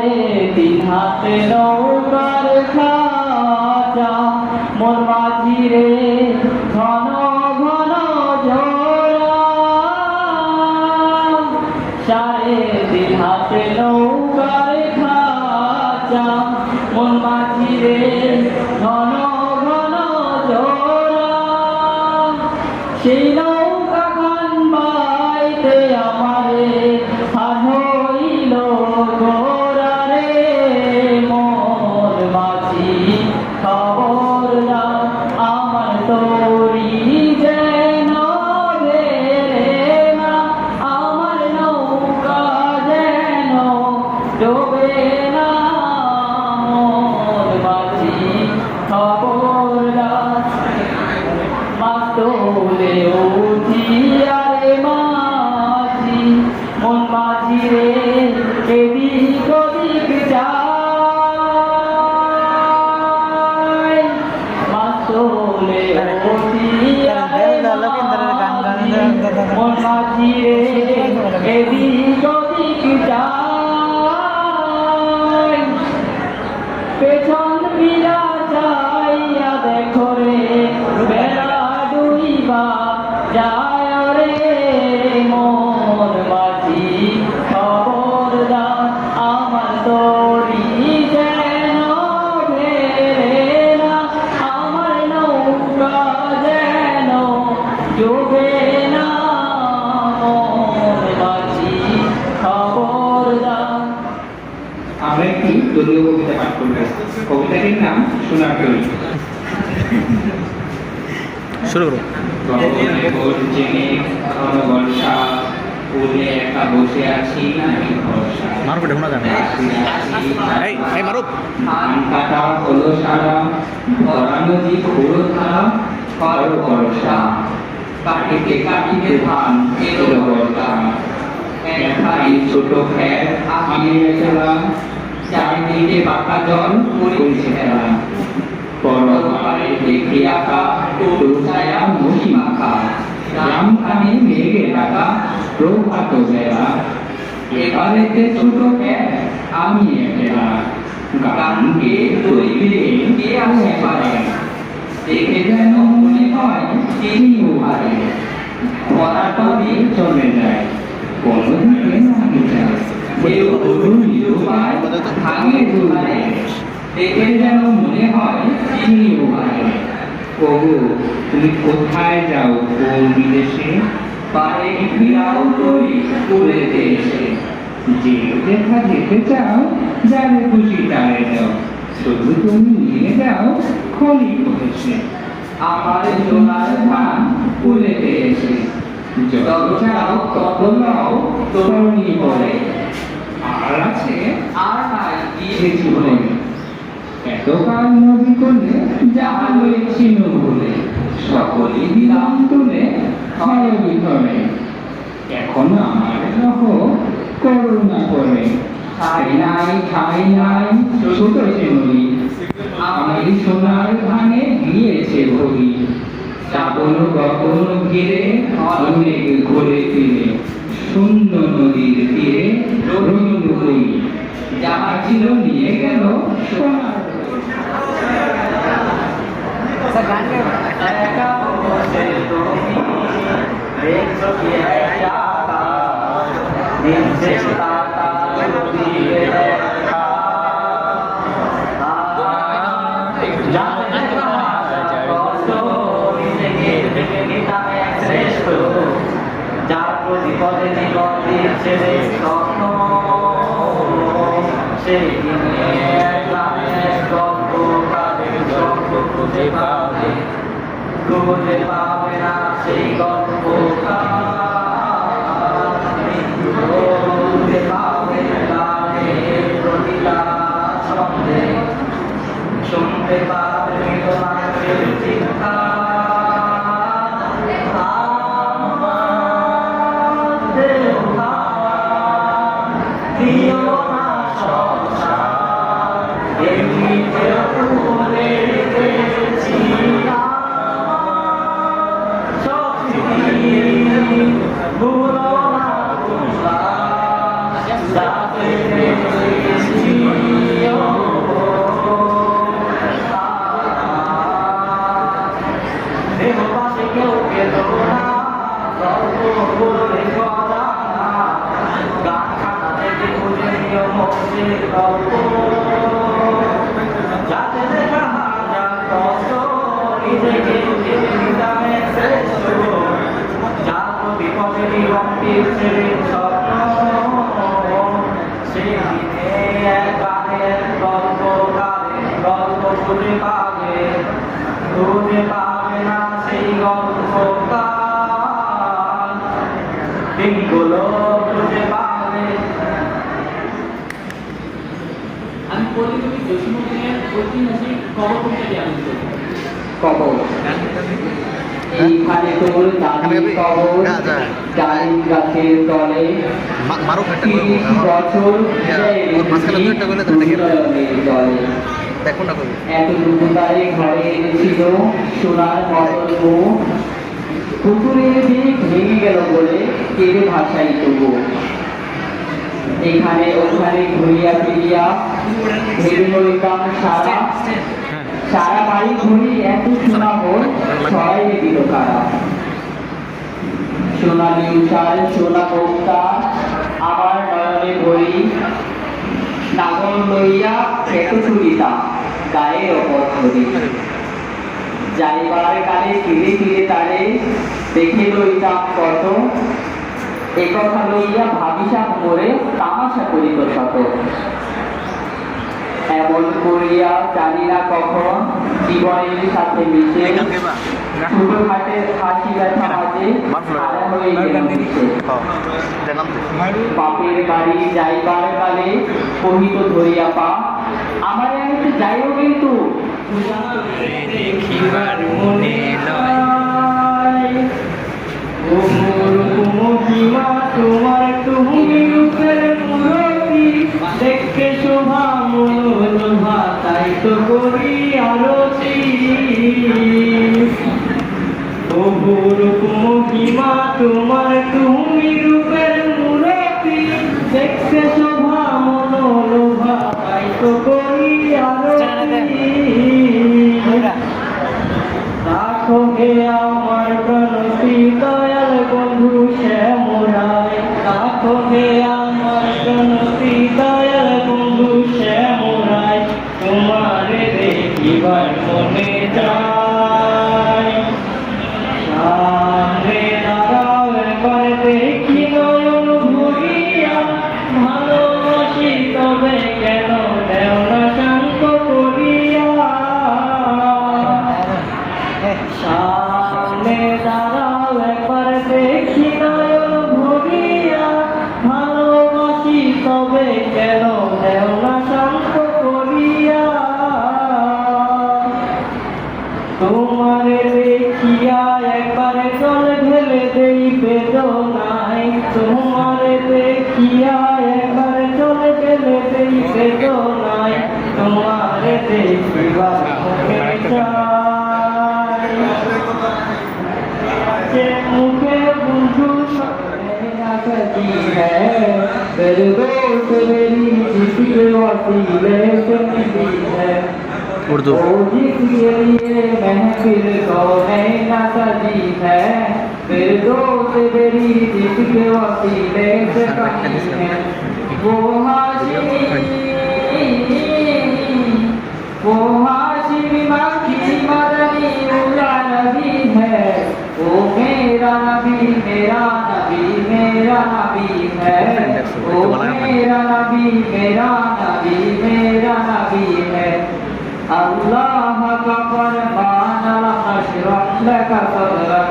সাড়ে তিন হাতে নৌকার খাঁচা মোর মাঝি রে ঘন ঘন জোড়া সাড়ে তিন হাতে নৌকার খাঁচা মোর মাঝি রে ঘন ঘন জোড়া সেই নৌকা খান বাইতে আমারে হার হইল গোরা রে মোর মাঝি খবর না আমার তরি যেন রে না আমার নৌকা যেন ডোবে না মোর মাঝি খবর না মাতলে উঠিয়ারে মাঝি মন মাঝি রে এদিক ওদিক যায় মাতলে উঠিয়ারে মাঝি মন মাঝি রে এদিক ওদিক যায় পেছন ফিরা যাইয়া দেখো রে বেলা ডুইবা যায় রে মোর মাঝি খবর দাও আমার তরি যেন ঢেরে না আমার নৌকা যেন ডুবে না মোর মাঝি খবর দাও। আমরা একটি দলীয় কবিতা পাঠ করব। কবিতাটির নাম সোনার তরী। শুরু করো। বর্ষা ফুলে একা বসে আছি আমি ভরসা মারুফ এটা শোনা যায় না। এই মারুফ ধান কাটা হলো সারা ভরা নদী ঘোর ধারা করো বর্ষা কাটিতে কাটিতে ধান এলো বর্ষা একখানি ছোট খের আমি খেলা চারিদিকে পাকা জল করেছে খেলা পরপারে দেখি আঁকা ছায়া মহি মাখা গ্রামখানে মেঘে ঢাকা প্রভাত বেলা এবারেতে ছোট খের আমি একলা গানকে তৈবে কে আসে পারে দেখে যেন মনে হয় তিনি উহারে পরাটনে চলে যায় কোনো দিকে না যায় কেউ অরুণ নিরুপায় ভাঙে দুলারে দেখে যেন মনে হয় তিনি উহারে ওগো তুমি কোথায় যাও কোন বিদেশে পারে ফিরাও তৈরি কুলেতে এসে যে দেখা যেতে চাও যারে খুশি তারে যাও শুধু তুমি নিয়ে যাও খনি করেছে আমার সোনার ধান কুলেতে এসে যত চাও তত নাও তরুণী বলে আর আছে আর নাই গিয়ে জীবনে এতকাল নদী কোলে যাহা লইছিল বলে সকলে দিলাম তুলে হয় বিধরে এখন আমার রহ করুণা করে ঠাই নাই ছোট নদী আমার সোনার ধানে গিয়েছে ভরি শ্রাবণ গগন ঘিরে অনেক ঘুরে ফিরে শূন্য নদীর তীরে রঙিন বই যাহা ছিল নিয়ে গেল সোনার যার প্রতি পদে জীবন দিচ্ছে স্বপ্ন সেই দিনে গল্প কাদের গল্প খুঁজে পাবে না সেই গল্প খুঁজে পাবে না প্রতিটা শব্দে শুনতে পাবে মানুষের চিন্তা Bulan সে গল্প যাতে দেখা হাজার কষ্ট নিজেকে দামে শ্রেষ্ঠ যার বিপদে বিভক্তির ছেড়ে স্বপ্ন সেই দিনে এক গানের গল্প গানের গল্প খুঁজে পাবে না সেই গল্প দিনগুলো খুঁজে পাবে। আমি পল্লীকবি জসীমউদ্দিনের ঐতিহাসিক কবর কবিতাটি আবৃত্তি করব। কবর এইখানে তোর দাদির কবর ডালিম গাছের তলে মারুফ একটা 30 বছর উন্নয়নের জলে দেখো না কবি এতটুকু তাই ঘরে এনেছিল সোনার মতন পুকুরের দিক ভেঙে গেল বলে কেড়ে ভাষাই তবু এখানে ওখানে ঘুরিয়া ফিরিয়া ভেবে লইতাম সারা বাড়ি ঘুরি এত শোনাবো ছয় দিল কারা সোনালি উষার সোনা বক্তা আমার নয়নে ভরি নাগর লইয়া খেত ছুরিতাম গায়ের ওপর ধরি যাইবার কালে ফিরে ফিরে তারে দেখে লইতাম কত একথা লইয়া ভাবিসাম করে তামাশা করিত শত এমন করিয়া জানি না কখন জীবনের সাথে মিশে ছোটখাটে হাসি ব্যথা মাঝে সারা হয়ে গেল মিশে বাপের বাড়ি যাইবার কালে কহিত ধরিয়া পা আমার আমি যাইও কিন্তু দেখিবার মনে তোমার তুমি রূপের মুরতি দেখতে শোভা মনোলোভা তাই তো করি আরতি মহিমা তোমার তুমি রূপের মুরতি দেখতে শোভা মনোলোভা তাই তো করি আরতি রাখো হে আমার প্রণতি দয়াল বন্ধু শ্যামরায় রাখো হে আমার প্রণতি দয়াল বন্ধু শ্যামরায় তোমারে দেখিবার মনে যায় সামনে দাঁড়াও একবার দেখি নয়ন ভরিয়া ভালোবাসি তবে কেন দেও না শান্ত করিয়া সামনে দাঁড়াও একবার দেখি নয়ন ভরিয়া ভালোবাসি তবে কেন দেও না শান্ত করিয়া তোমারে দেখিয়া একবারে জল ঢেলে দেই বেদনায় তোমারে দেখিয়া একবারে জল ঢেলে দেই বেদনায় তোমারে দেখিবার মুখে चाय मुखे बुझू सकती है मेरे दोस्त मेरी जिसके वसीले से मिली है उर्दू जिसके लिए महफिल कौने न सजी है मेरे दोस्त मेरी जिसके वसीले से मिली है वो हाशिमी मक्की मदनी उला नबी है वो मेरा नबी मेरा नबी मेरा नबी है वो मेरा नबी मेरा नबी मेरा नबी है अल्लाह का फरमान अशरफ लक सदरक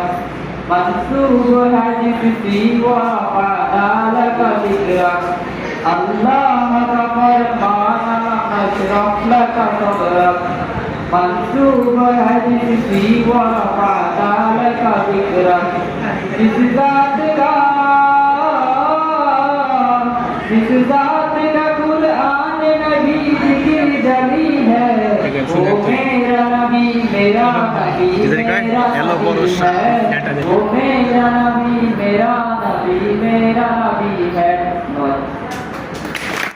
मंसूब है जिसकी वफा लक जिक्रक अल्लाह का फरमान अशरफ लक सदरक मंसूब है जिसकी वफा लक जिक्रक जिस जात का कुरान नबी जिक्र जली है वो मेरा नबी मेरा नबी मेरा नबी है वो मेरा नबी